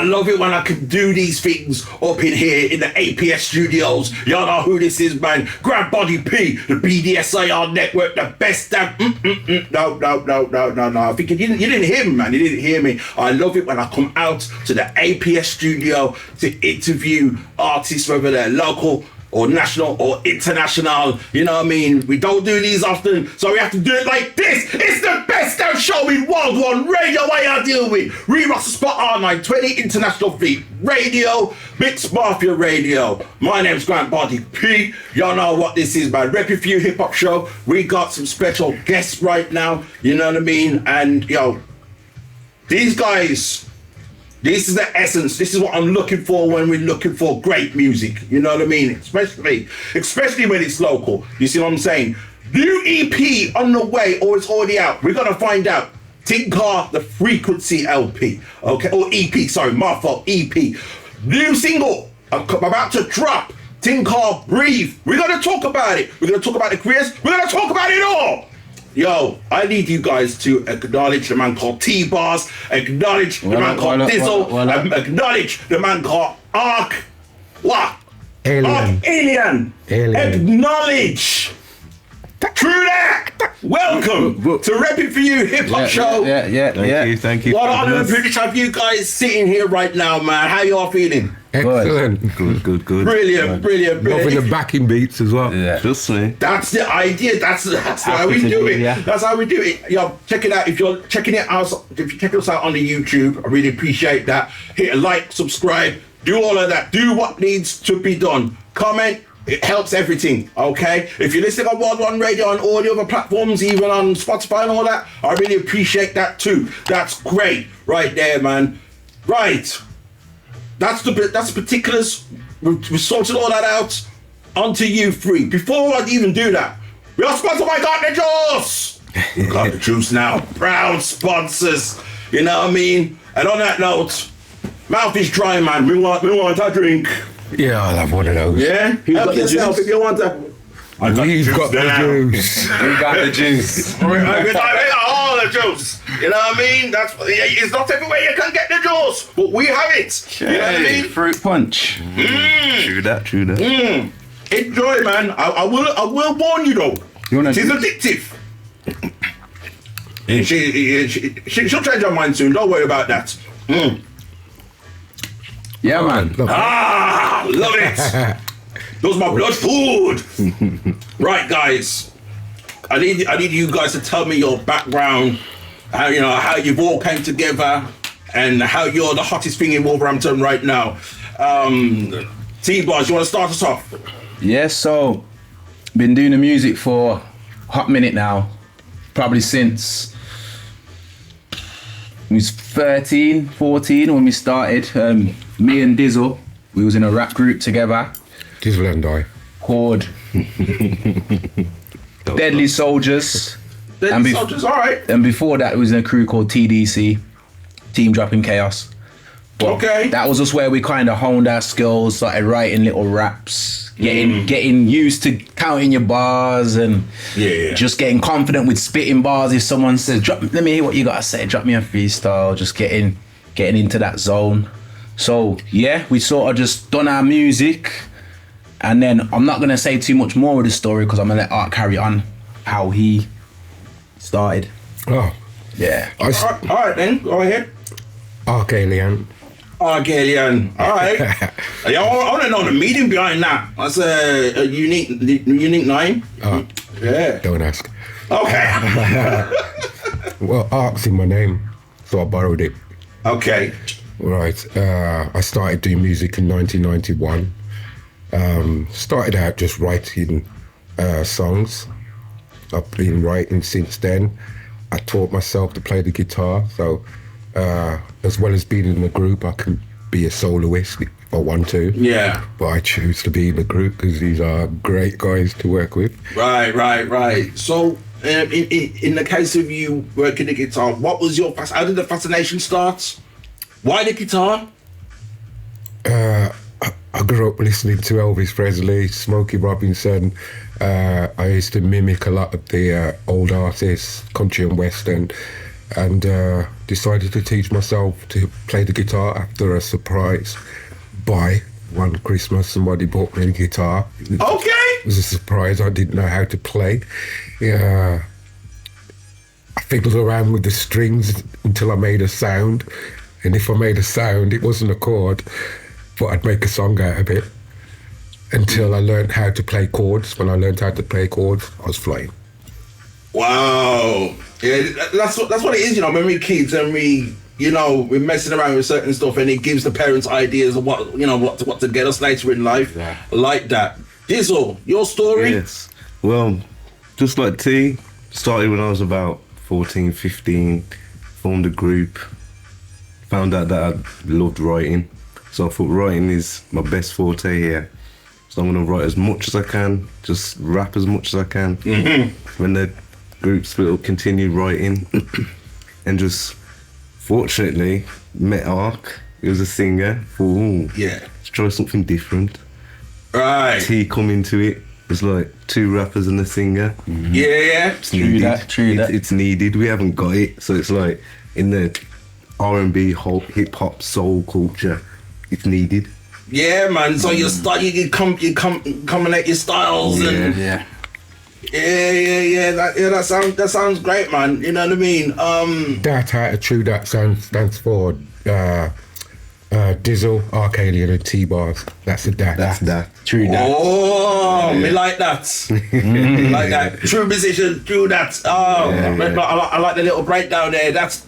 love it when I can do these things up in here in the APS studios. Y'all know who this is, man. Grand Body P, the B.D.S.I.R network, the best damn. No. I think you didn't hear me, man. You didn't hear me. I love it when I come out to the APS studio to interview artists, whether they're local or national or international. You know what I mean? We don't do these often, so we have to do it like this. It's the best damn show in World One Radio. What I deal with Re-Rock Spot R920 International Fleet Radio, MIXX MAFIA Radio. My name's Grant Body P. Y'all know what this is, man. RePPiN4U Hip Hop Show. We got some special guests right now. You know what I mean? And yo, these guys. This is the essence. This is what I'm looking for when we're looking for great music. You know what I mean? Especially when it's local. You see what I'm saying? New EP on the way, or it's already out. We're gonna find out. TR the Frequency LP, okay, or EP. Sorry, my fault. EP. New single about to drop. TR Breathe. We're gonna talk about it. We're gonna talk about the careers. We're gonna talk about it all. Yo, I need you guys to acknowledge the man called T-Bars, acknowledge the man called Dizzle, acknowledge the man called Alien. Acknowledge TRU DAT. Welcome to RePPiN4U Hip Hop Show. Thank you. What honor and privilege have you guys sitting here right now, man. How you all feeling? Excellent. Good. Brilliant. Loving the backing beats as well. Yeah. Just say. That's the idea. That's how we do it. Yeah. That's how we do it. Yo, check it out. If you're checking it out, if you check us out on the YouTube, I really appreciate that. Hit a like, subscribe, do all of that. Do what needs to be done. Comment. It helps everything, okay? If you're listening on World One Radio and all the other platforms, even on Spotify and all that, I really appreciate that too. That's great right there, man. Right. That's the particulars. We sorted all that out. Onto you three. Before I even do that, we are sponsored by Got the Juice. We got the juice now. Proud sponsors. You know what I mean? And on that note, mouth is dry, man. We want a drink. Yeah, I'll have one of those. Yeah? Help yourself if you want to. We've got the juice. We got the juice. All the juice. You know what I mean? It's not everywhere you can get the juice, but we have it. You know what I mean? Fruit punch. True that. Enjoy it, man. I will warn you though. She's addictive. She'll change her mind soon. Don't worry about that. Yeah, man. Love it. Those my blood food. Right, guys. I need you guys to tell me your background, how you've all came together, and how you're the hottest thing in Wolverhampton right now. T-Bars, you want to start us off? Yeah, so been doing the music for a hot minute now, probably since we was 13, 14 when we started. Me and Dizzle, we was in a rap group together. Dizzle and I. Called Deadly Soldiers. Soldiers, all right. And before that, it was in a crew called TDC, Team Dropping Chaos. But okay. That was just where we kind of honed our skills, started writing little raps, getting used to counting your bars and just getting confident with spitting bars. If someone says, let me hear what you got to say, drop me a freestyle, just getting into that zone. So yeah, we sort of just done our music, and then I'm not gonna say too much more of the story because I'm gonna let Art carry on how he started. Oh, yeah. All right then, go ahead. Alien. All right. I want to know the meaning behind that. That's a unique name. Yeah. Don't ask. Okay. Well, Ark's in my name, so I borrowed it. Okay. Right. I started doing music in 1991. Started out just writing songs. I've been writing since then. I taught myself to play the guitar, so as well as being in a group, I can be a soloist if I want to. Yeah. But I choose to be in a group because these are great guys to work with. Right. So, in the case of you working the guitar, what was how did the fascination start? Why the guitar? I grew up listening to Elvis Presley, Smokey Robinson. I used to mimic a lot of the old artists, country and western. and decided to teach myself to play the guitar after a surprise buy. One Christmas, somebody bought me a guitar. Okay. It was a surprise. I didn't know how to play. Yeah. I fiddled around with the strings until I made a sound. And if I made a sound, it wasn't a chord, but I'd make a song out of it. Until I learned how to play chords. When I learned how to play chords, I was flying. Wow. Yeah, that's what it is, you know, when we kids and we're messing around with certain stuff, and it gives the parents ideas of what to get us later in life. Yeah. Like that. Dizzle, your story? Yes. Well, just like T, started when I was about 14, 15, formed a group, found out that I loved writing. So I thought writing is my best forte here. So I'm gonna write as much as I can, just rap as much as I can. Mm-hmm. When the group split up, continued writing, and just fortunately met Ark. He was a singer. Ooh, yeah. Let's try something different. Right. T come into it. It's like two rappers and a singer. Mm-hmm. Yeah. It's needed. True that. It's needed. We haven't got it, so it's like in the R&B, hip hop, soul culture, it's needed. Yeah, man. So you combinate your styles and Yeah. That sounds great, man. You know what I mean? DAT out of TRU DAT stands for Dizzle, Arcadian, and T-Bars. That's the DAT. That's that. TRU DAT. Oh, me like that. Like that. True position, true that. Oh, I like the little breakdown there. That's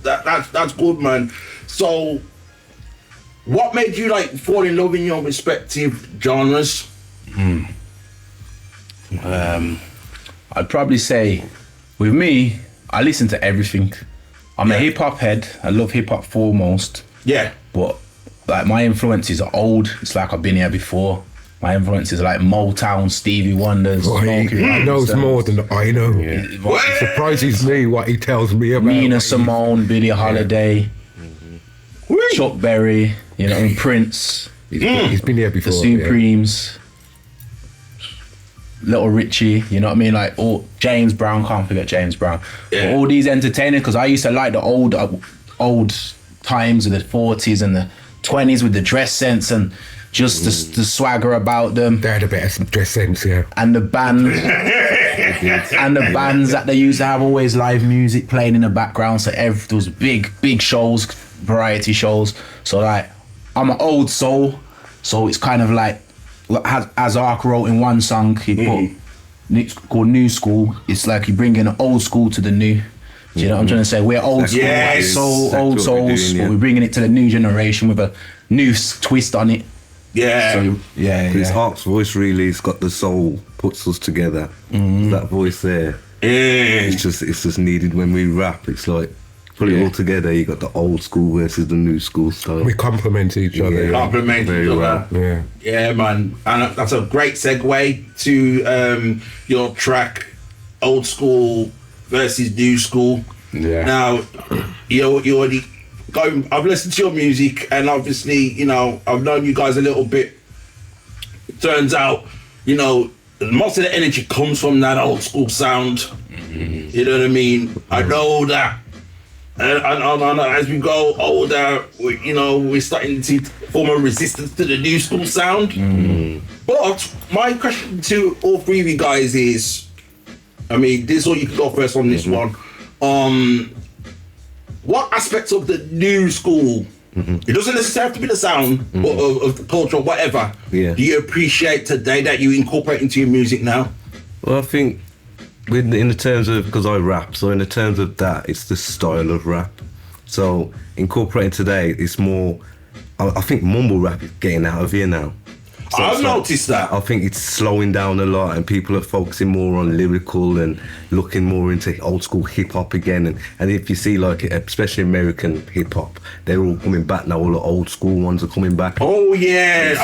good, man. So, what made you like fall in love in your respective genres? I'd probably say, with me, I listen to everything. I'm a hip hop head. I love hip hop foremost. Yeah. But like my influences are old. It's like I've been here before. My influences are like Motown, Stevie Wonders. He knows more than I know. Yeah. It surprises me what he tells me about. Nina Simone, Billie Holiday, Chuck Berry, and Prince. He's been here before. The Supremes. Little Richie, you know what I mean? Like all James Brown, can't forget James Brown. Yeah. All these entertainers, because I used to like the old times of the 40s and the 20s with the dress sense and just the swagger about them. They had a better dress sense, yeah. And the band and the bands that they used to have always live music playing in the background. So there was big shows, variety shows. So like I'm an old soul, so it's kind of like as Ark wrote in one song, he put it's called New School. It's like you bring in old school to the new. Do you know what I'm trying to say? We're old school, old souls, but we're bringing it to the new generation with a new twist on it. Yeah. So, Because Ark's voice really has got the soul, puts us together. That voice there. Yeah. It's just needed when we rap. It's like put it all together. You got the old school versus the new school style. We complement each other. Complement each other. Yeah. Yeah, man. And that's a great segue to your track, Old School versus New School. Yeah. Now, you already going. I've listened to your music, and obviously, I've known you guys a little bit. It turns out, most of the energy comes from that old school sound. You know what I mean? I know that. And as we go older, we're starting to form a resistance to the new school sound. But my question to all three of you guys is, Dizzle, you can go first on this one. What aspects of the new school, it doesn't necessarily have to be the sound of the culture or whatever, do you appreciate today that you incorporate into your music now? Well, I think in the terms of, because I rap, so in the terms of that, it's the style of rap. So incorporating today, it's more, I think mumble rap is getting out of here now. So I've noticed that. I think it's slowing down a lot, and people are focusing more on lyrical and looking more into old school hip hop again. And if you see, like, especially American hip hop, they're all coming back now. All the old school ones are coming back. Oh yeah,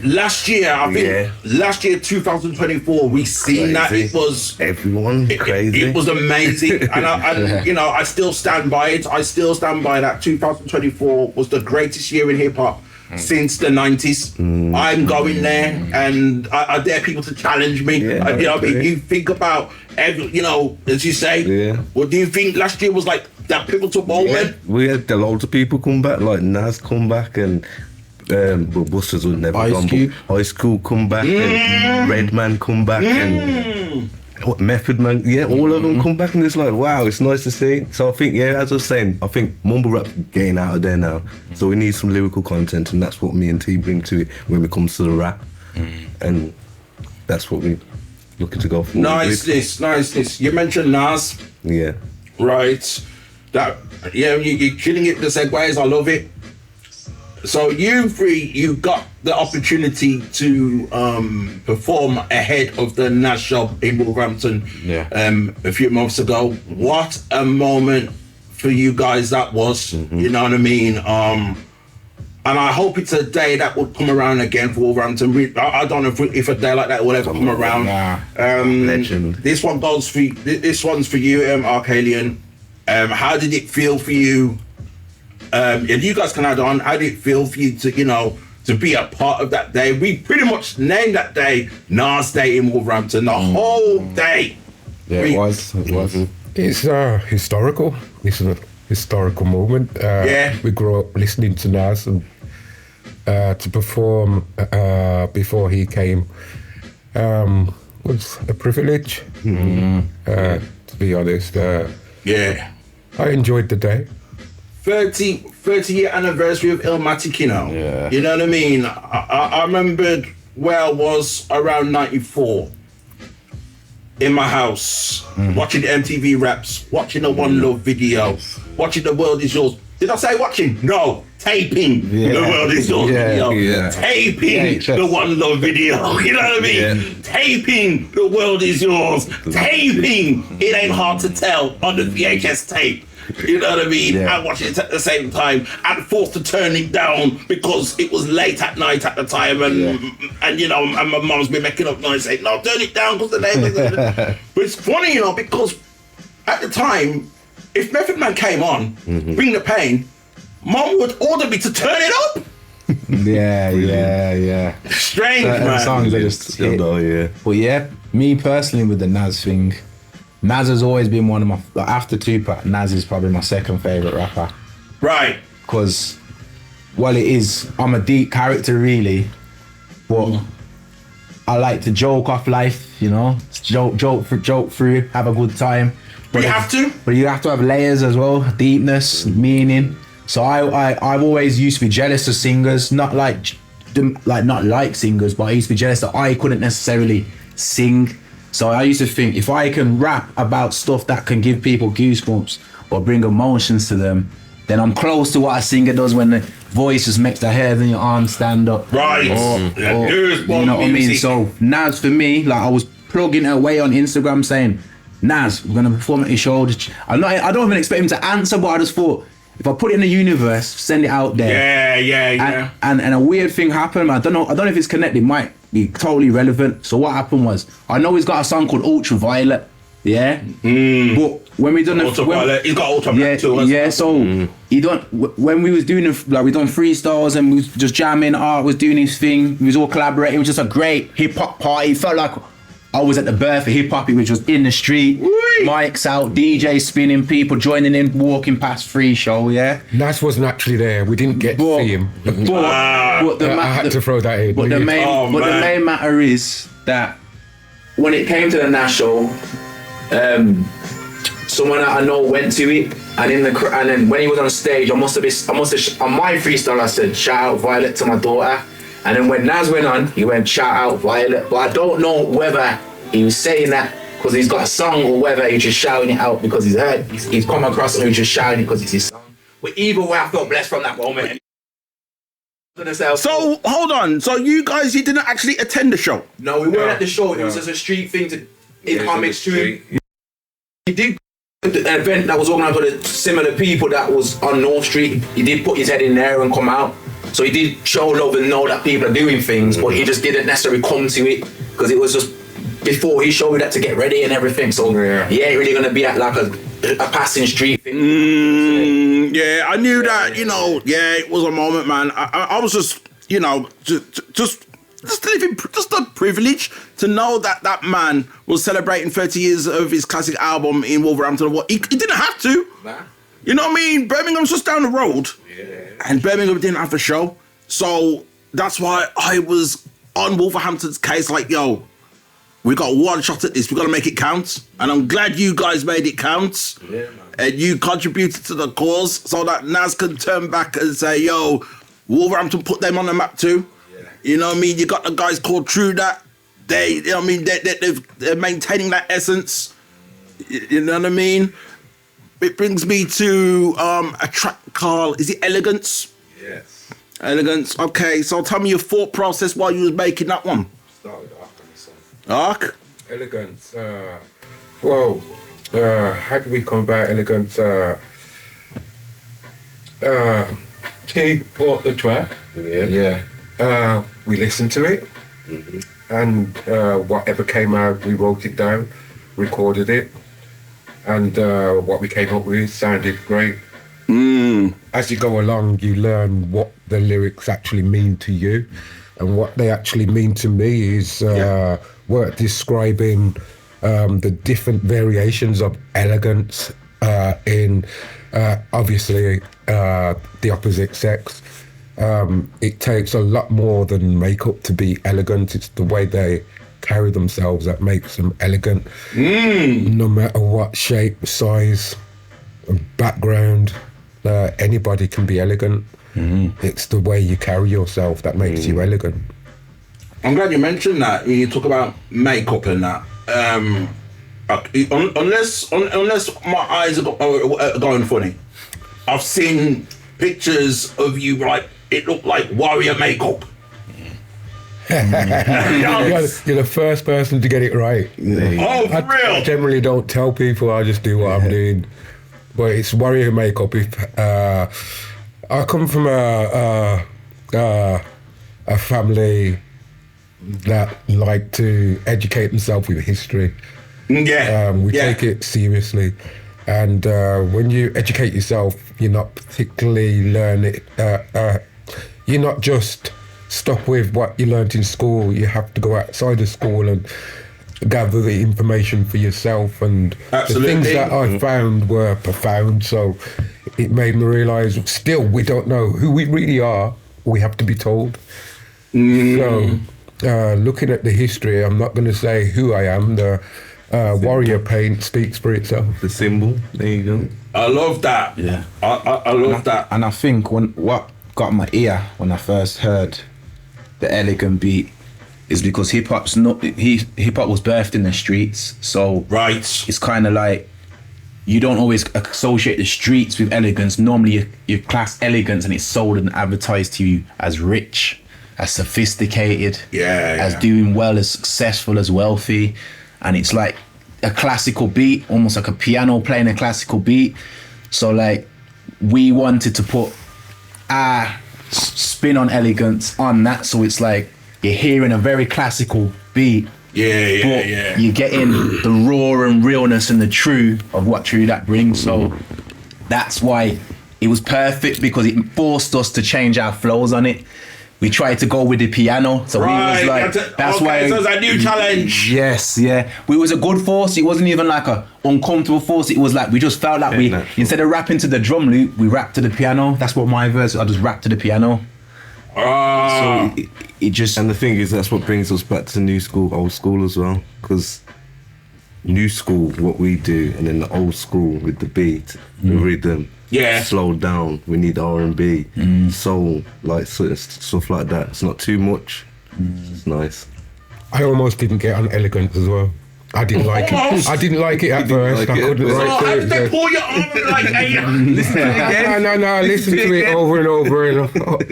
last year, I think last year 2024, we seen that it was everyone crazy. It was amazing, and I still stand by it. I still stand by that. 2024 was the greatest year in hip hop since the 90s. I'm going there, and I dare people to challenge me. You think about as you say, well, do you think last year was like that pivotal moment? We had loads of people come back, like Nas come back, and well, Busters would never Ice gone, Cube. but Ice Cube come back, and Redman come back, and Method Man, yeah, all of them come back, and it's like, wow, it's nice to see. So I think, yeah, as I was saying, I think mumble rap's getting out of there now. So we need some lyrical content, and that's what me and T bring to it when it comes to the rap, and that's what we're looking to go for. Niceness. You mentioned Nas, Yeah. right? That you're killing it. The segues, I love it. So you got the opportunity to perform ahead of the Nas show in Wolverhampton a few months ago. What a moment for you guys that was. You know what I mean? And I hope it's a day that will come around again for Wolverhampton. I don't know if a day like that will ever come around. Legend. This one goes for this one's for you, Arcalian. How did it feel for you? And you guys can add on. How did it feel for you to be a part of that day? We pretty much named that day Nas Day in Wolverhampton. The whole day. Yeah, it was. It's historical. It's a historical moment. We grew up listening to Nas, and to perform before he came was a privilege. To be honest, I enjoyed the day. 30-year anniversary of Illmatic, you know. Yeah. You know what I mean? I remembered where I was around 94 in my house, watching the MTV raps, watching the One Love video, watching The World Is Yours. Did I say watching? No, taping The World Is Yours video. Taping the One Love video. You know what I mean? Taping The World Is Yours. Taping It Ain't Hard to Tell on the VHS tape. You know what I mean? And watching it at the same time, and forced to turn it down because it was late at night at the time, and my mum's been making up noise saying, "No, turn it down because the neighbours." But it's funny, because at the time, if Method Man came on, Bring the Pain, Mum would order me to turn it up. Yeah. Strange, Certain man. songs are just hit. Yeah. But yeah, me personally with the Nas thing, Nas has always been one of my, after Tupac, Nas is probably my second favourite rapper. Right. Because, well, I'm a deep character really, but I like to joke off life, joke through, have a good time. But you have to? But you have to have layers as well, deepness, meaning. So I've always used to be jealous of singers, not like singers, but I used to be jealous that I couldn't necessarily sing. So I used to think, if I can rap about stuff that can give people goosebumps or bring emotions to them, then I'm close to what a singer does when the voice just makes the hair and your arms stand up. Right. You know what I mean? So Nas, for me, like I was plugging away on Instagram saying, Nas, we're going to perform at your show. I don't even expect him to answer, but I just thought, if I put it in the universe, send it out there. Yeah. And a weird thing happened. I don't know if it's connected. It might be totally relevant. So what happened was, I know he's got a song called Ultraviolet. Yeah. But when we done Ultraviolet, he's got Ultraviolet too. Yeah. So he done when we was doing we done freestyles and we was just jamming. Art was doing his thing. We was all collaborating. It was just a great hip hop party. It felt like I was at the birth of hip hop, which was in the street, mics out, DJ spinning, people joining in, walking past free show, yeah. Nas wasn't actually there. We didn't get to see him. I had to throw that in. But the main matter is that when it came to the Nas show, someone that I know went to it, and then when he was on stage, I must have on my freestyle I said shout out Violet to my daughter. And then when Nas went on, he went shout out Violet. But I don't know whether he was saying that because he's got a song or whether he's just shouting it out because he's come across and he's just shouting it because it's his song. But either way, I felt blessed from that moment. So hold on. So you didn't actually attend the show? No, we weren't at the show. It was just a street thing in comics too. He did an event that was organised by the similar people that was on North Street. He did put his head in there and come out. So he did show love and know that people are doing things, but he just didn't necessarily come to it because it was just before he showed that to get ready and everything. So he ain't really gonna be at like a passing street thing. Yeah, I knew that. It was a moment, man. I was just, just a privilege to know that man was celebrating 30 years of his classic album in Wolverhampton. He didn't have to. Nah. You know what I mean? Birmingham's just down the road. And Birmingham didn't have a show. So that's why I was on Wolverhampton's case like, yo, we got one shot at this. We got to make it count. And I'm glad you guys made it count. Yeah, man. And you contributed to the cause so that Naz can turn back and say, yo, Wolverhampton put them on the map too. Yeah. You know what I mean? You got the guys called TRU DAT. They, you know what I mean? They're maintaining that essence. You know what I mean? It brings me to a track called, is it Elegance? Yes. Elegance. Okay, so tell me your thought process while you was making that one. Started Arc on the song. Arc? Elegance. How did we come about Elegance? He bought the track. Yeah. We listened to it. Mm-hmm. And whatever came out, we wrote it down, recorded it. And what we came up with sounded great. As you go along, you learn what the lyrics actually mean to you. And what they actually mean to me is work describing the different variations of elegance in, obviously, the opposite sex. It takes a lot more than makeup to be elegant. It's the way they carry themselves that makes them elegant. No matter what shape, size, background, anybody can be elegant. It's the way you carry yourself that makes you elegant. I'm glad you mentioned that. You talk about makeup and that. Unless my eyes are going funny, I've seen pictures of you, like it looked like warrior makeup. You're the first person to get it right. Oh, for real? I generally don't tell people. I just do what I'm doing. But it's warrior makeup. I come from a family that like to educate themselves with history. We take it seriously. And when you educate yourself, you're not particularly learning. You're not just stuck with what you learnt in school. You have to go outside of school and gather the information for yourself. And Absolutely. The things that I found were profound. So it made me realise still we don't know who we really are. We have to be told. So looking at the history, I'm not going to say who I am. The warrior paint speaks for itself. The symbol. There you go. I love that. Yeah. I love that. And I think what got my ear when I first heard the elegant beat is because hip hop was birthed in the streets. So right, it's kind of like you don't always associate the streets with elegance. Normally you class elegance and it's sold and advertised to you as rich, as sophisticated, as doing well, as successful, as wealthy. And it's like a classical beat, almost like a piano playing a classical beat. So like we wanted to put our spin on elegance on that. So it's like you're hearing a very classical beat. You're getting the raw and realness and the true of what TRU DAT brings. So that's why it was perfect, because it forced us to change our flows on it. We tried to go with the piano, so we was like, that's why. So it's a new challenge. Yes, yeah. We was a good force. It wasn't even like a uncomfortable force. It was like we just felt like instead of rapping to the drum loop, we rapped to the piano. That's what my verse. I just rapped to the piano. So it just. And the thing is, that's what brings us back to new school, old school as well. Because new school, what we do, and then the old school with the beat, the rhythm. Slowed down. We need R&B, soul, like stuff like that. It's not too much. It's nice. I almost didn't get on elegant as well. I didn't like it. I didn't like it at first. I couldn't how did they pull your arm like, hey, listen to it again? No, I listened to it over and over, and I thought,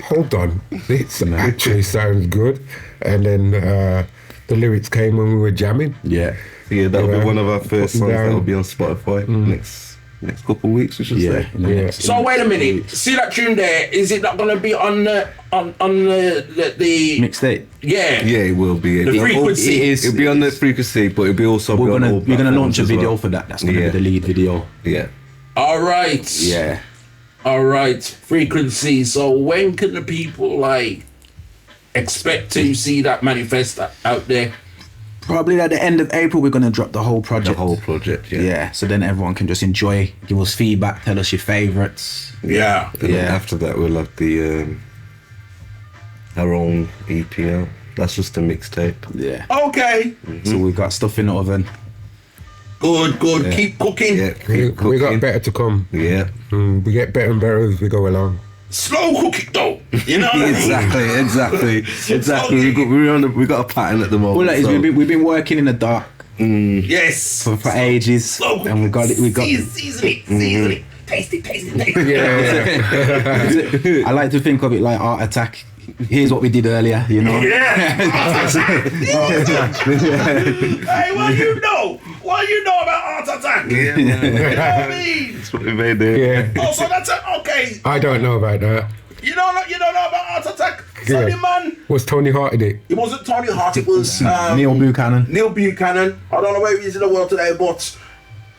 hold on, this actually sounds good. And then the lyrics came when we were jamming. Yeah, that'll be one of our first songs that'll be on Spotify next couple of weeks, we should say. So wait a minute. See that tune there? Is it not going to be on the mixtape? Yeah, it will be. The frequency. It'll be on the frequency, but it'll be also. We're gonna launch a video for that. That's gonna be the lead video. Yeah. All right. Yeah. All right. Frequency. So when can the people expect to see that manifest out there? Probably at the end of April, we're gonna drop the whole project. The whole project, yeah. Yeah, so then everyone can just enjoy, give us feedback, tell us your favourites. Yeah. And then after that, we'll have the our own EP out. That's just a mixtape. Yeah. Okay. So we've got stuff in the oven. Good. Yeah. Keep cooking. Yeah, We cooking. got better to come. Yeah. We get better and better as we go along. Slow cooking though. You know what I mean? Exactly. We got a pattern at the moment. Well, like, so. we've been working in the dark Yes. for ages, Slow cooking. and we got it. Season it. Taste it. Yeah. I like to think of it like Art Attack. Here's what we did earlier, you know. Yeah. Hey, what you know about Art Attack? Yeah, You know what I mean? that's what we made there. Yeah. Oh, so that's it. Okay. I don't know about that. You don't know about Art Attack? Sorry, man. Was Tony Hart in it? It wasn't Tony Hart. It was Neil Buchanan. Neil Buchanan. I don't know where he is in the world today, but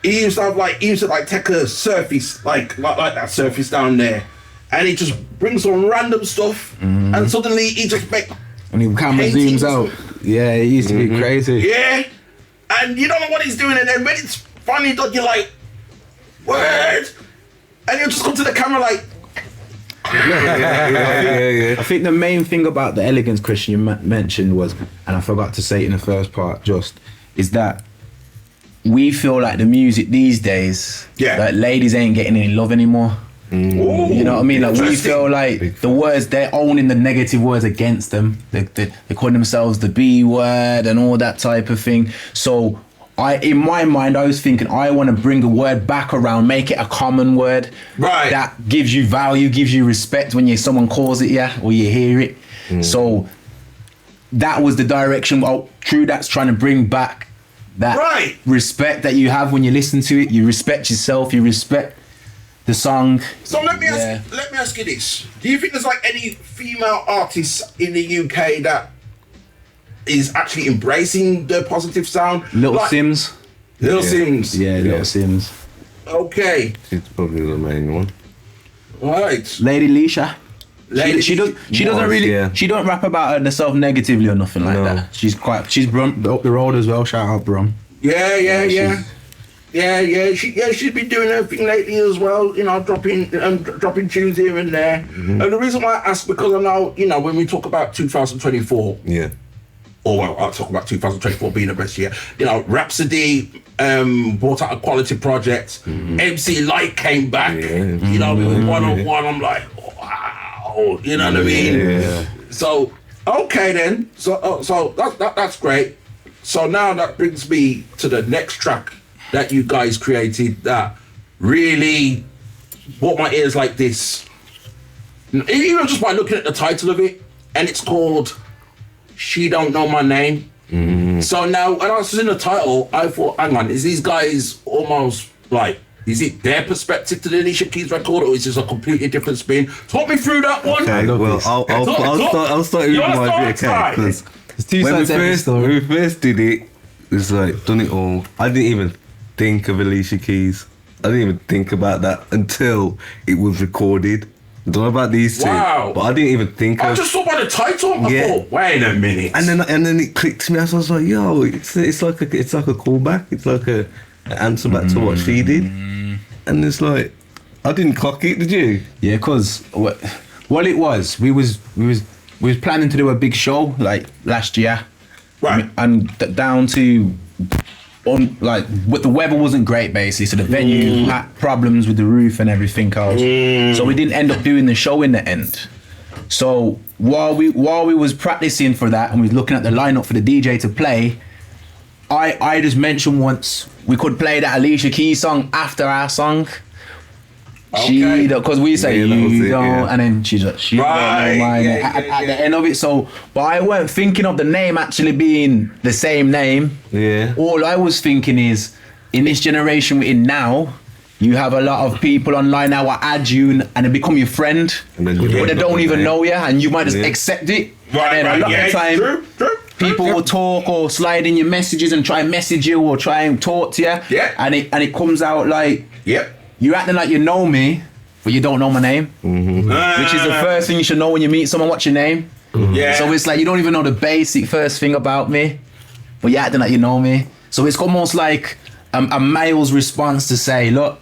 he used to take a surface like that surface down there, and he just brings some random stuff, and suddenly he just make. When the camera paintings. zooms out, yeah, it used to be crazy. Yeah, and you don't know what he's doing, and then when it's finally done, you're like, word, and you just come to the camera like. Yeah. I think the main thing about the elegance Christian you mentioned was, and I forgot to say it in the first part, is that we feel like the music these days, like ladies ain't getting any love anymore. You know what I mean? Like we feel like the words, they're owning the negative words against them. They call themselves the B word and all that type of thing. So in my mind, I was thinking I want to bring the word back around, make it a common word that gives you value, gives you respect when someone calls it, or you hear it. So that was the direction. TRU DAT's trying to bring back that respect that you have when you listen to it. You respect yourself. You respect the song. So let me ask you this: do you think there's like any female artists in the UK that is actually embracing the positive sound? Little Sims. Little Sims. Yeah, Little Sims. Okay. She's probably the main one. Right. Lady Leisha. She doesn't really she don't rap about herself negatively or nothing like that. She's Brum up the road as well. Shout out Brum. Yeah. She's been doing her thing lately as well. You know, dropping tunes here and there. And the reason why I ask, because I know, you know, when we talk about 2024. Yeah. Or well, I'll talk about 2024 being the best year. You know, Rhapsody brought out a quality project. MC Light came back. You know, with one-on-one. I'm like, wow. You know what I mean? Yeah. So okay then. So that's great. So now that brings me to the next track that you guys created that really brought my ears like this. Even just by looking at the title of it, and it's called She Don't Know My Name. So now when I was in the title, I thought, hang on, is these guys almost like, is it their perspective to the Alicia Keys record, or is this a completely different spin? Talk me through that one. Okay, well, I'll start with my bit, okay? Because when we first did it, it's like done it all. I didn't even think of Alicia Keys. I didn't even think about that until it was recorded. I don't know about these two, but I didn't even think I just saw by the title. I thought, wait a minute. And then it clicked to me. I was like, yo, it's like a callback. It's like an answer back to what she did. And it's like, I didn't clock it, did you? Yeah, because what it was, we was planning to do a big show like last year, and down to the weather wasn't great basically, so the venue had problems with the roof and everything else. So we didn't end up doing the show in the end. So while we was practicing for that and we was looking at the lineup for the DJ to play, I just mentioned once we could play that Alicia Keys song after our song. Okay. Because we say you don't, and then she don't know mine at the end of it. So, but I weren't thinking of the name actually being the same name. Yeah. All I was thinking is, in this generation we're in now, you have a lot of people online now that add you and they become your friend, but they don't even know you, and you might just accept it. And then a lot of time, people will talk or slide in your messages and try and message you or try and talk to you. Yeah. And it comes out like, you're acting like you know me, but you don't know my name. Which is the first thing you should know when you meet someone. What's your name? So it's like you don't even know the basic first thing about me. but you're acting like you know me. So it's almost like a male's response to say, look,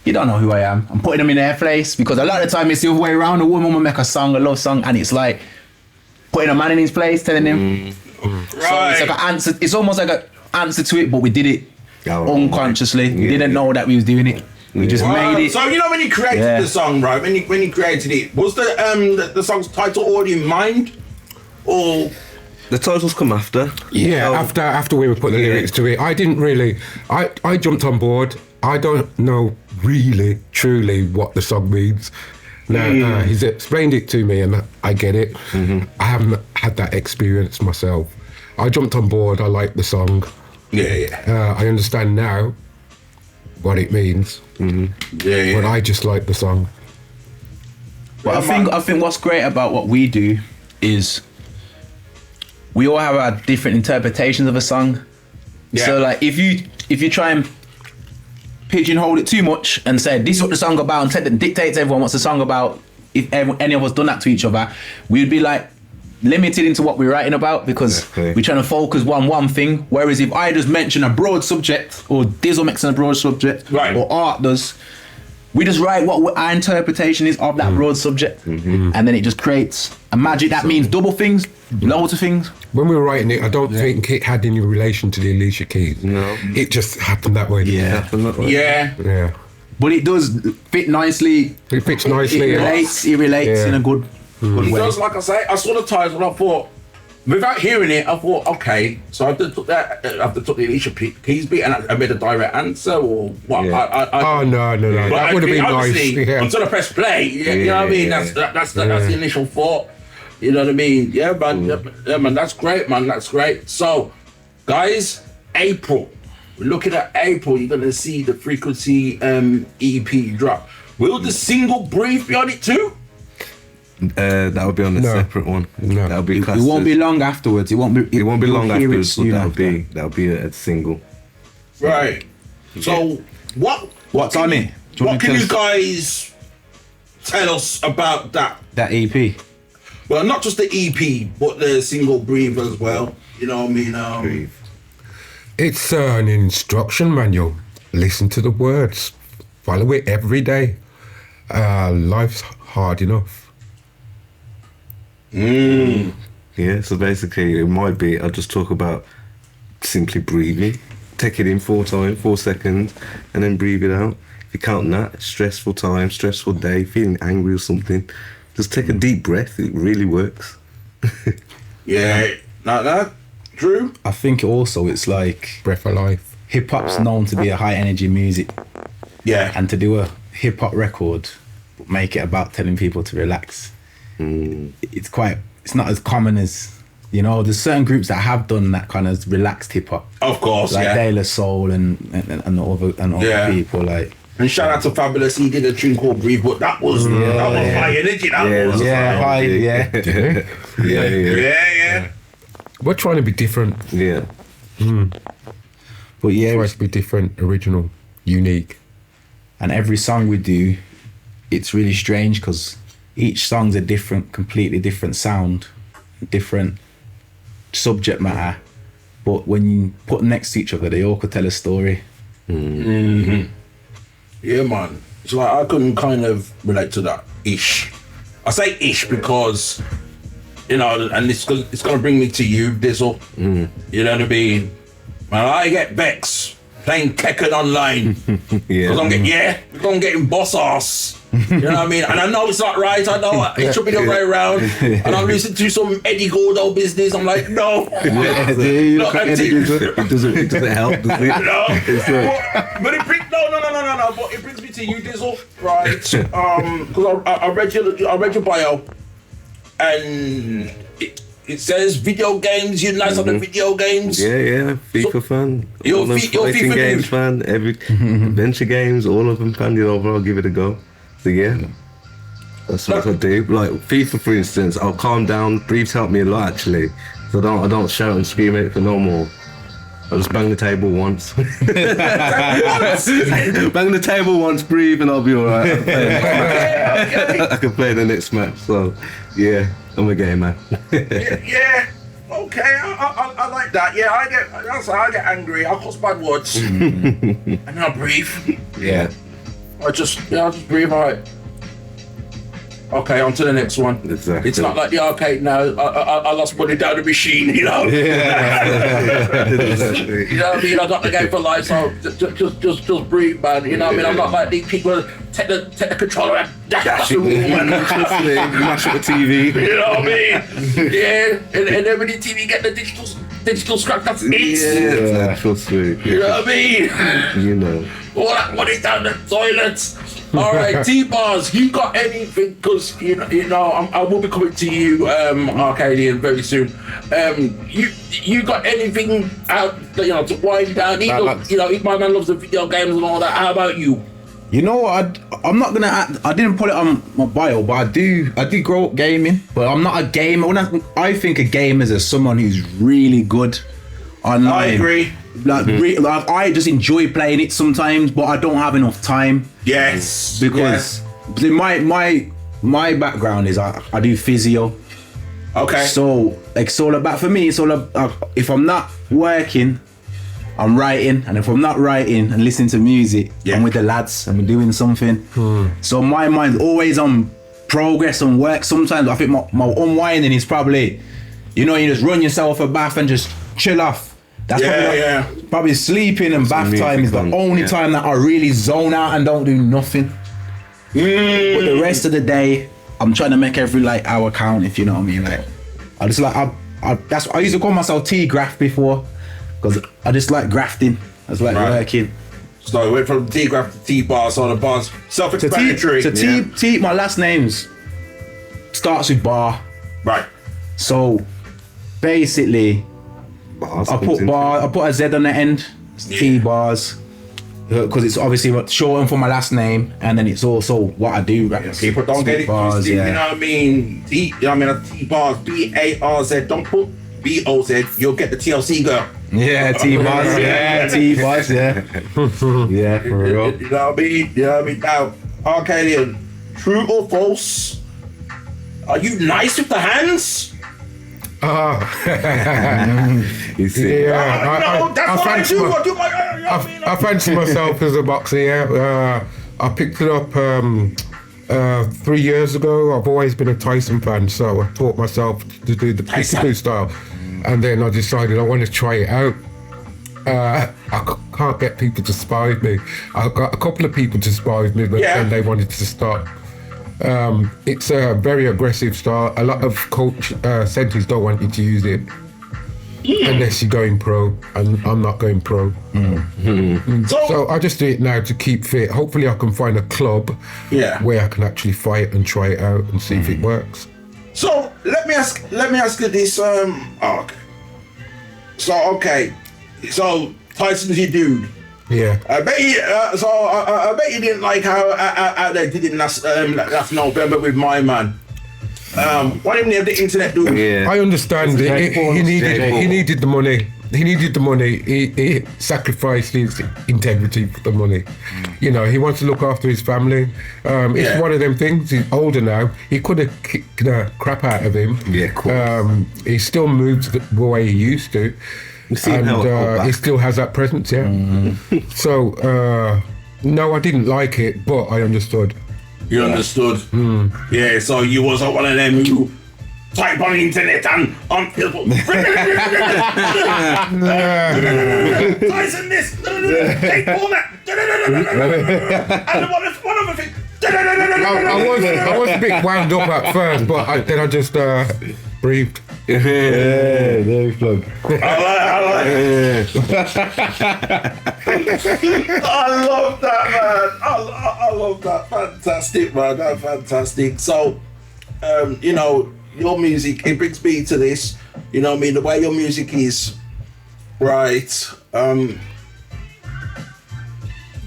you don't know who I am. I'm putting them in their place, because a lot of the time it's the other way around. A woman will make a song, a love song, and it's like putting a man in his place, telling him. Right. So it's like an answer. It's almost like an answer to it, but we did it unconsciously. We didn't know that we was doing it. We just made it. So you know when you created the song, right? When you created it, was the song's title already in mind, or the titles come after? Yeah, after we would put the lyrics to it, I didn't really. I jumped on board. I don't know really, truly what the song means. Now, he's explained it to me and I get it. I haven't had that experience myself. I jumped on board, I like the song. I understand now what it means. But I just like the song. But I think what's great about what we do is we all have our different interpretations of a song. So like if you try and pigeonhole it too much and say this is what the song about and dictate to everyone what's the song about, if any of us done that to each other, we'd be like limited into what we're writing about, because we're trying to focus on one thing. Whereas if I just mention a broad subject, or Dizzle mentions a broad subject, or Art does, we just write what our interpretation is of that broad subject, and then it just creates a magic that means double things, loads of things. When we were writing it, I don't think it had any relation to the Alicia Keys. No. It just happened that way. Yeah. But it does fit nicely. It fits nicely. It relates in a good way. Because like I say, I saw the title and I thought, without hearing it, I thought, okay, so I took the Alicia Keys beat and I made a direct answer, or what? No. That would have been nice. Until I press play, you know what I mean? That's the initial thought. You know what I mean? Yeah, man, that's great, man. That's great. So, guys, April. We're looking at April. You're gonna see the Frequency EP drop. Will the single Breathe be on it too? That would be on a separate one. No. That'll be It won't be long afterwards. It won't be long afterwards. But That'll be a single. Right. So what's on it? What can you guys tell us about that? That EP. Well, not just the EP, but the single Breathe as well. You know what I mean? Breathe. It's an instruction manual. Listen to the words. Follow it every day. Life's hard enough. Yeah, so basically it might be, I'll just talk about simply breathing. Take it in 4 times, 4 seconds, and then breathe it out. If you count that, stressful time, stressful day, feeling angry or something, just take a deep breath. It really works. Yeah. That Drew? I think also it's like Breath of life. hip hop's known to be a high energy music. Yeah. And to do a hip hop record, make it about telling people to relax. It's not as common as, you know, there's certain groups that have done that kind of relaxed hip hop. Of course, like De La Soul and other people like. And shout out to Fabulous, he did a tune called Breathe, but that was high energy. Yeah. We're trying to be different. Yeah. But yeah, Tries to be different, original, unique. and every song we do, it's really strange because each song's a completely different sound, different subject matter, but when you put them next to each other, they all could tell a story. Yeah, man. So like, I couldn't kind of relate to that ish. I say ish because, you know, and it's gonna bring me to you, Dizzle. You know what I mean? Man, I get vexed playing Tekken online. Because I'm getting boss ass. You know what I mean? And I know it's not right. I know it should be the way around. And I'm listening to some Eddie Gordo business. I'm like, no. It doesn't help, does it? No. But it brings no. But it brings me to you, Dizzle, right? Because I read your bio, and it says video games. You're nice on the video games. Yeah. FIFA fan. You're FIFA games fan. Every adventure games, all of them fan. You know, I'll give it a go. So yeah, that's what I do. Like FIFA, for instance, I'll calm down. Breathe helped me a lot actually. So I don't shout and scream at it for no more. I'll just bang the table once. Bang the table once, breathe, and I'll be alright. I can play the next match. So, yeah, I'm a game man. Yeah. Okay, I like that. Yeah, I get angry. I cuss bad words, and then I breathe. Yeah. I just breathe. Alright. Okay, on to the next one. Exactly. It's not like the arcade now. I lost money down the machine, you know. Yeah. Exactly. You know what I mean? I got the game for life, so just breathe, man. You know what I mean? I'm not like these people take the controller and dash the room and Mash up the TV. you know what I mean? Yeah, and then when the TV get the digital scrap, that's it. Yeah, that's so sweet. You know what I mean? You know. All that money down the toilets. All right, T-Bars, you got anything? Because you know, I will be coming to you, Arcadian, very soon. You got anything out, you know, to wind down? You know, my man loves the video games and all that. How about you? You know what? I'm not gonna. I didn't put it on my bio, but I do grow up gaming. But I'm not a gamer. When I think of gamers as someone who's really good online. I agree. Like I just enjoy playing it sometimes, but I don't have enough time. Yes. Because my background is I do physio. Okay. So it's all about, for me, it's all about, if I'm not working, I'm writing, and if I'm not writing and listening to music, I'm with the lads and we're doing something. So my mind's always on progress and work. Sometimes I think my unwinding is probably, you know, you just run yourself a bath and just chill off. That's probably sleeping and bath time is the only time that I really zone out and don't do nothing. But the rest of the day, I'm trying to make every like hour count, if you know what I mean. Like I just like I used to call myself T-graph before, because I just like grafting. I just like working. So I went from T-graph to T-bars on the bars. Self-explanatory. T, my last name's starts with bar. Right. So basically, I put a Z on the end. It's T-bars. Because it's obviously shortened for my last name, and then it's also what I do. People don't get it twisted, you know what I mean? T-bars, B-A-R-Z. Don't put B-O-Z. You'll get the TLC girl. Yeah, T-bars. Yeah, T-bars. Yeah. Yeah, for real. You know what I mean? You know what I mean? Now, Arcadian, true or false? Are you nice with the hands? You see, no, that's what I do. I fancy myself as a boxer. Yeah, I picked it up 3 years ago. I've always been a Tyson fan, so I taught myself to do the peekaboo style, and then I decided I want to try it out. I can't get people to spar with me. I got a couple of people to spar with me, but then they wanted to stop. It's a very aggressive style. A lot of centres don't want you to use it unless you're going pro, and I'm not going pro. So I just do it now to keep fit. Hopefully I can find a club where I can actually fight and try it out and see if it works. So let me ask you this, Ark. So so Tyson's your dude. Yeah. I bet you didn't like how they did it last November with my man. Why didn't he have the internet dude? Yeah. I understand it. He needed the money. He needed the money. He sacrificed his integrity for the money. You know, he wants to look after his family. It's one of them things. He's older now. He could have kicked the crap out of him. Yeah, of course. He still moves the way he used to. And he still has that presence, So, no, I didn't like it, but I understood. You understood? Yeah, so you wasn't one of them who type on the internet and on people. Tyson this, take all that. And one other thing. I was a bit wound up at first, but then I just breathed. Yeah, there you go. I love that, man. I love that. Fantastic, man. That's fantastic. So, you know, your music, it brings me to this. You know what I mean? The way your music is, right?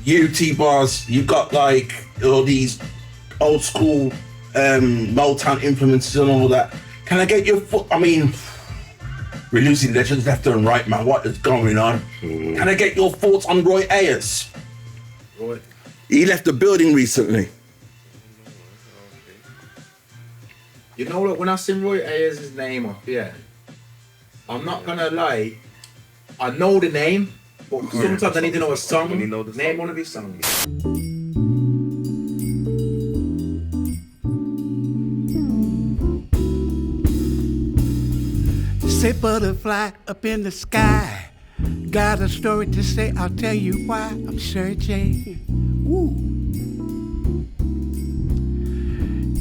You, T-Bars, you got like all these old school Motown influences and all that. Can I get your I mean, we're losing legends left and right, man. What is going on? Can I get your thoughts on Roy Ayers? Roy? He left the building recently. You know, look, when I seen Roy Ayers' name up, I'm not gonna lie. I know the name, but sometimes I need to know a song. When you know the Name song. one of his songs. Say butterfly up in the sky. Got a story to say, I'll tell you why I'm searching. Ooh.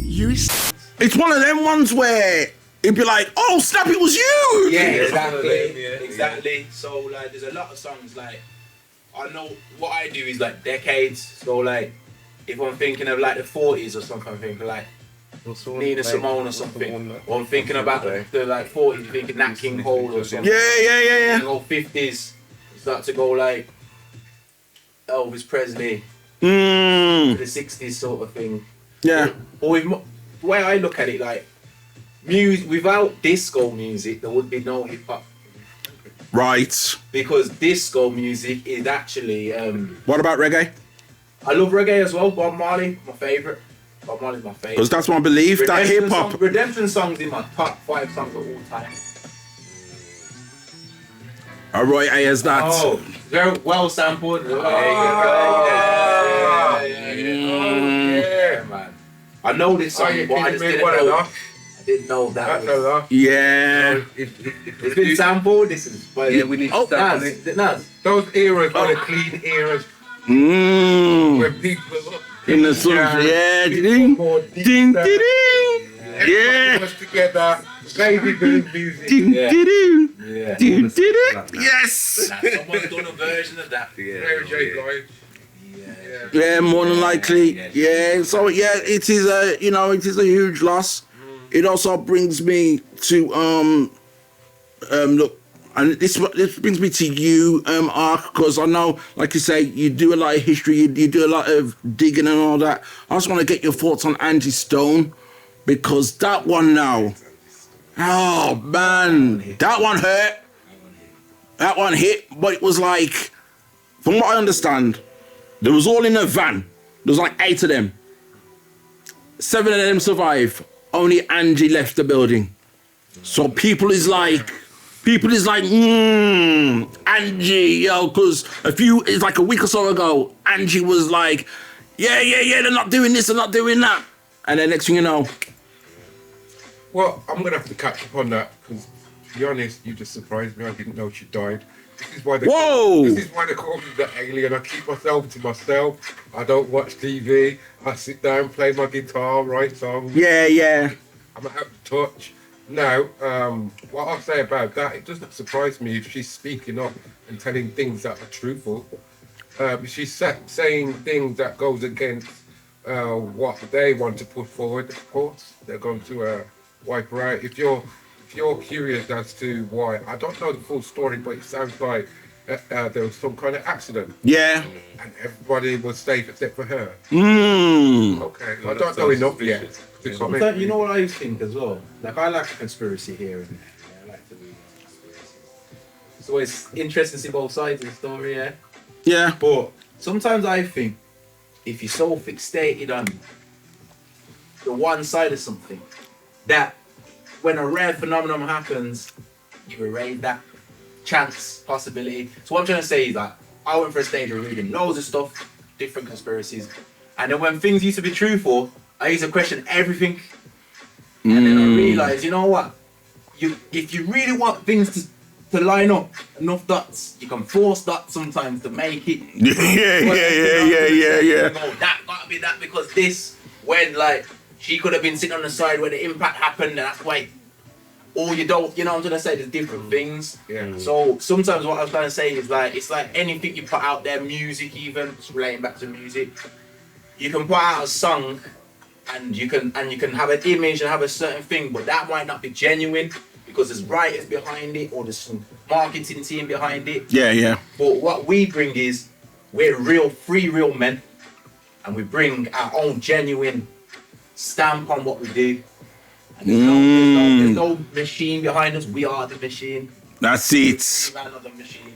You It's one of them ones where it'd be like, oh snap, it was you. Yeah, exactly. exactly. So like, there's a lot of songs like I know what I do is like decades. So like, if I'm thinking of like the 40s or something, I'm thinking like Nina Simone or something. Or I'm thinking about the like 40s, thinking Nat King Cole or something. Yeah. You know, 50s, start to go like Elvis Presley. To the 60s sort of thing. Yeah. But with the way I look at it, like music without disco music, there would be no hip hop. Right. Because disco music is actually. What about reggae? I love reggae as well. Bob Marley, my favourite. Bob Marley's my favourite. Because that's my belief. That hip hop. Redemption songs in my top 5 songs of all time. Roy Ayers, that. Oh, very well sampled. Yeah, man. I know this song, but I just didn't know. I didn't know that. Was, yeah. it's been sampled. This is. But Yeah, we need to sample it. Nas. Those eras are the clean eras when people In the sun, yeah. Ding, ding, ding, ding. Yeah. was together, baby doing music. Ding, Yeah. ding, ding. Yeah. Ding, ding, ding. Yes. Someone's done a version of that. Mary J. Blige. Yeah, more than likely. Yeah. So yeah, it is a it is a huge loss. It also brings me to look, and this brings me to you, Ark, because I know, like you say, you do a lot of history, you do a lot of digging and all that. I just want to get your thoughts on Angie Stone, because that one now, oh man, that one hurt. That one hit, but it was like, from what I understand, they was all in a van. There was like 8 of them. 7 of them survived. Only Angie left the building. So people is like, Angie, yo, because it's like a week or so ago, Angie was like, yeah, they're not doing this, they're not doing that. And then next thing you know. Well, I'm going to have to catch up on that, because to be honest, you just surprised me. I didn't know she died. This is why they call me the alien. I keep myself to myself. I don't watch TV. I sit down, play my guitar, write songs. Yeah. I'm out of touch. Now, what I'll say about that, it doesn't surprise me if she's speaking up and telling things that are truthful. She's saying things that goes against what they want to put forward. Of course, they're going to wipe her out. If you're curious as to why, I don't know the full story, but it sounds like there was some kind of accident. Yeah. And everybody was safe except for her. Okay. I don't know enough yet to comment. You know what I think as well? Like, I like a conspiracy here and there. I like to read conspiracy. It's always interesting to see both sides of the story, yeah? Yeah. But sometimes I think if you're so fixated on the one side of something, that when a rare phenomenon happens, you erase that chance, possibility. So what I'm trying to say is that I went for a stage of reading loads of stuff, different conspiracies, and then when things used to be truthful, I used to question everything. And then I realised, you know what? If you really want things to line up, enough dots, you can force dots sometimes to make it. Yeah. No, that gotta be that because this, when like, she could have been sitting on the side where the impact happened, and that's why. Or you don't, you know what I'm trying to say? There's different things. Yeah. So sometimes what I was trying to say is like, it's like anything you put out there, music even, it's relating back to music. You can put out a song and you can have an image and have a certain thing, but that might not be genuine because there's writers behind it or there's some marketing team behind it. Yeah. But what we bring is, we're real men, and we bring our own genuine stamp on what we do. And there's no machine behind us. We are the machine. That's it. We are not the machine.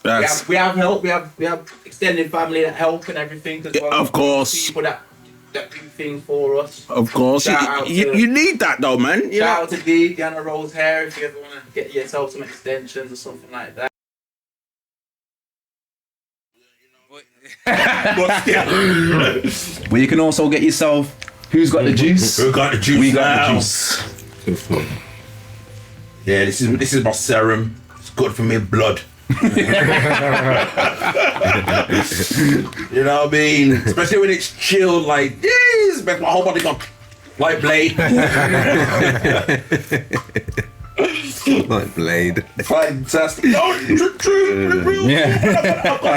That's We have help. We have extended family that help and everything as well. of course. People that that do things for us. Of course, you need that though, man. Shout out to Diana Rose Hair if you ever want to get yourself some extensions or something like that. But you can also get yourself. Who's got the juice? Who got the juice? We got now? the juice. Yeah, this is my serum. It's good for me blood. You know what I mean? Especially when it's chilled, like this, makes my whole body go like Blade. Like Blade. Fantastic. No, true.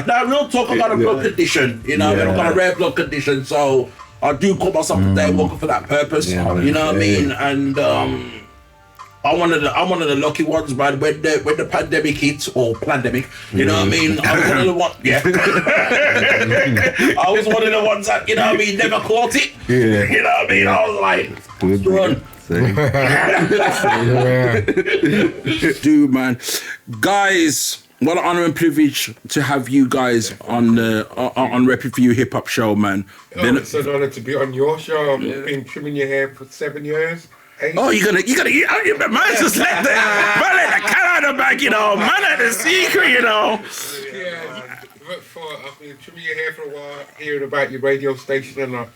Now, real talk about a blood condition. You know, I've got a rare blood condition, so I do call myself a day walker for that purpose. You know what I mean? And I'm one of the lucky ones, man. When the pandemic hit, or pandemic, you know what I mean? I was one of the ones. Yeah. I was one of the ones that, you know what I mean, never caught it. Yeah. You know what I mean? I was like, run. Dude, man, guys, what an honor and privilege to have you guys on RePPiN4U Hip Hop Show, man. It's an honor to be on your show. I've been trimming your hair for 7 years. 8. Oh, you gotta, man, just let the cat out of the bag, you know, man, at the secret, you know. Yeah, I've been trimming your hair for a while, hearing about your radio station, and I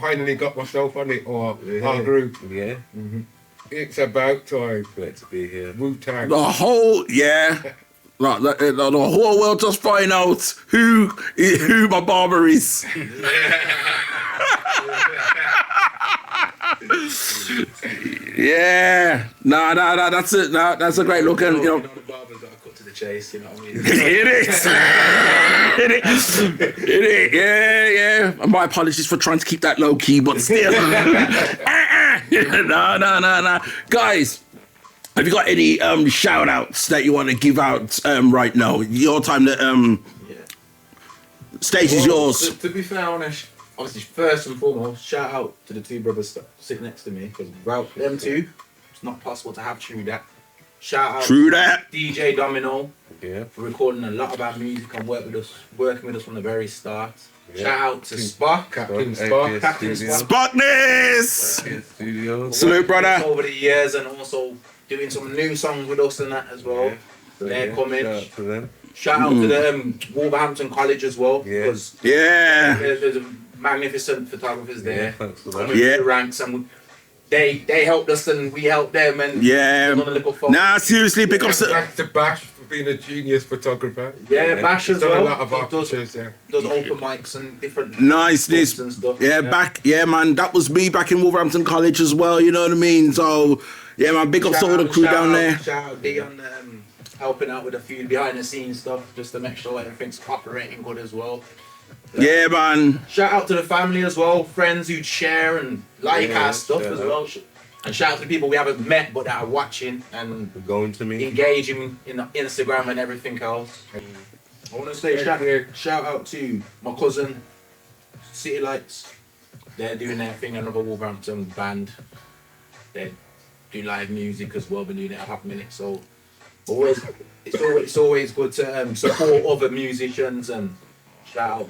finally got myself on it, or our group. Yeah. Mm-hmm. It's about time. Great to be here. Wu-Tang. The whole world just find out who my barber is. Yeah, no, that's it. No, that's a great look, and you know. The barbers that I cut to the chase, you know what I mean? It is. Yeah. And my apologies for trying to keep that low key, but still. No. Guys, have you got any shout outs that you want to give out right now? Your time, stage is yours. To be fair, obviously, first and foremost, shout out to the two brothers sitting next to me, because without them two, it's not possible to have TRU DAT. Shout out TRU DAT. DJ Domino for recording a lot of our music and working with us from the very start. Shout out to Spock, Captain Spock. Spockness! Studios. Salute, brother. Over the years, and also doing some new songs with us and that as well. They're coming. Shout out to them. Shout out to the Wolverhampton College as well. Because there's a magnificent photographers there. Thanks for that. The ranks, and they helped us and we helped them, and Nah, seriously, pick up. Thanks to Bash for being a genius photographer. Bash as well. Done a lot of art pictures, does open mics and different niceness and stuff. Man, that was me back in Wolverhampton College as well, you know what I mean? So yeah, man, big up to all the crew down there. Shout out Dion, helping out with a few behind the scenes stuff, just to make sure everything's operating good as well. Yeah, man. Shout out to the family as well, friends who'd share and like our stuff as well. And shout out to the people we haven't met but that are watching and going to me, engaging in Instagram and everything else. I want to say shout out to my cousin, City Lights. They're doing their thing, another Wolverhampton band. They do live music as well, been doing it a half minute. So it's always good to support other musicians and shout out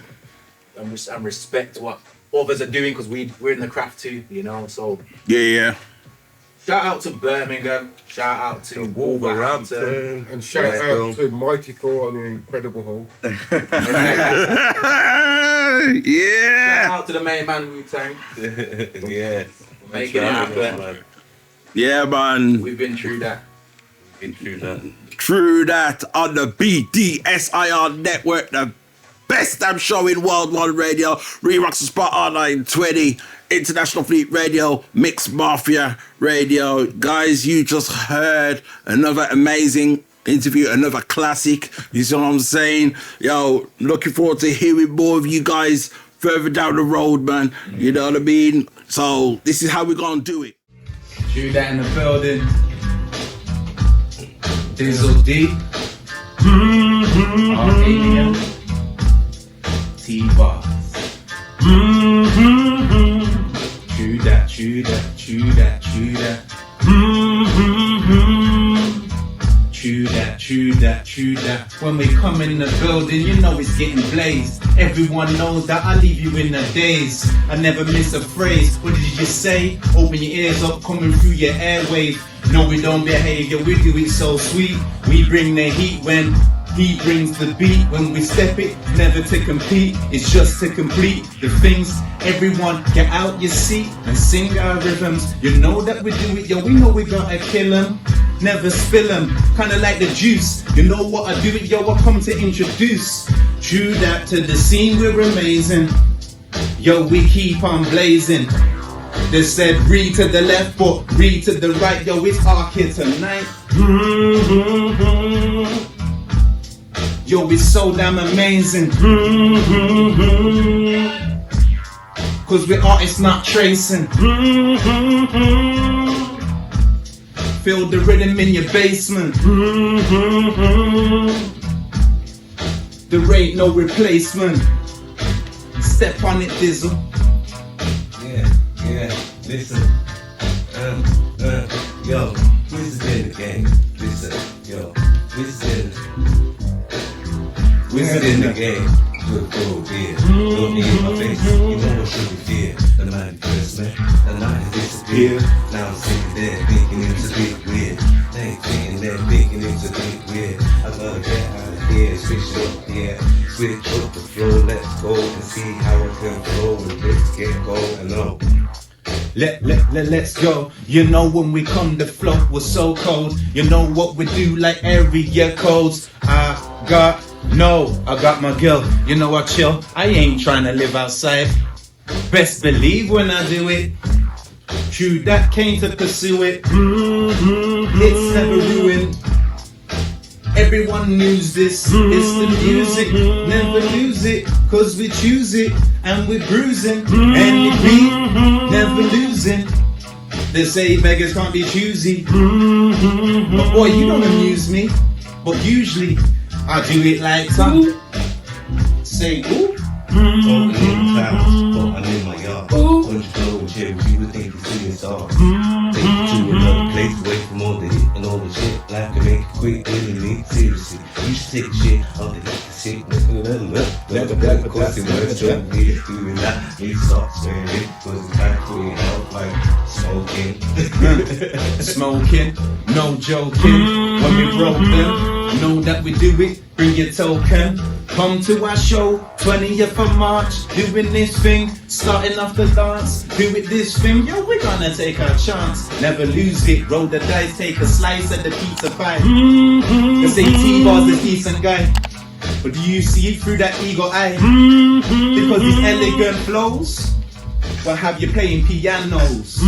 and respect what others are doing, because we're in the craft too, you know. So yeah. Shout out to Birmingham. Shout out to Wolverhampton. And shout out to Mighty Core on the Incredible Hole. Yeah. Shout out to the main man Wu-Tang. Yeah. Making it happen. Yeah, man. We've been through that. TRU DAT on the B.D.S.I.R network, the best damn show in worldwide radio. Re-Rocks the Spot Online 20, International Fleet Radio, MIXX MAFIA Radio. Guys, you just heard another amazing interview, another classic. You see what I'm saying? Yo, looking forward to hearing more of you guys further down the road, man. You know what I mean? So this is how we're gonna do it. TRU DAT in the building. Dizzle D. Arcadian. T-Bar. TRU DAT, TRU DAT, TRU DAT, TRU DAT. True that, true that, true that. When we come in the building, you know it's getting blazed. Everyone knows that I leave you in a daze. I never miss a phrase. What did you just say? Open your ears up, coming through your airwave. No, we don't behave, yeah, we do it so sweet. We bring the heat when he brings the beat. When we step it, never to compete, it's just to complete the things. Everyone get out your seat and sing our rhythms. You know that we do it, yo, we know we gotta kill them. Never spill them, kinda like the juice. You know what I do it, yo, I come to introduce. True that, to the scene, we're amazing. Yo, we keep on blazing. They said read to the left, but read to the right. Yo, it's our kid tonight. Yo, it's so damn amazing. Cause we're artists, not tracing. Feel the rhythm in your basement. There ain't no replacement. Step on it, Dizzle. Yeah, listen. Yo, Wizard in the game. Listen, yo, Wizard in the game. Good cool beer. Don't need my face. You know what should be fear. The night first man, the night has disappeared. Now I'm sitting there thinking it's a bit weird. They ain't thinking there thinking it's a bit weird. I gotta get out of here, switch up, yeah. Switch up the flow, let's go and see how it can flow and let's get going. No. Let's go. You know when we come, the flow was so cold. You know what we do like area codes. I got my girl. You know I chill. I ain't trying to live outside. Best believe when I do it. True that, came to pursue it. It's never ruined. Everyone knows this. It's the music. Never lose it. Cause we choose it. And we're bruising. And the beat, never losing. They say beggars can't be choosy. But boy, you don't amuse me. But usually, I do it like some. Say, ooh. Talking in the clouds, but I'm in my yard. When you flow with you would think you're seeing stars. Take you to another place away from all the hit and all the shit. Life can make it quick, really, seriously. You should take the shit out the shit. Never got the course in words, don't need it, doing that. Need to stop swearing it, cause it's kind of putting out like smoking. Smoking, no joking. When we roll them, know that we do it, bring your token. Come to our show, 20th of March, doing this thing, starting off the dance, do it this thing, yo, we're gonna take our chance, never lose it, roll the dice, take a slice of the pizza pie. They say T-Bar's a decent guy, but do you see it through that eagle eye? Because his elegant flows, will have you playing pianos.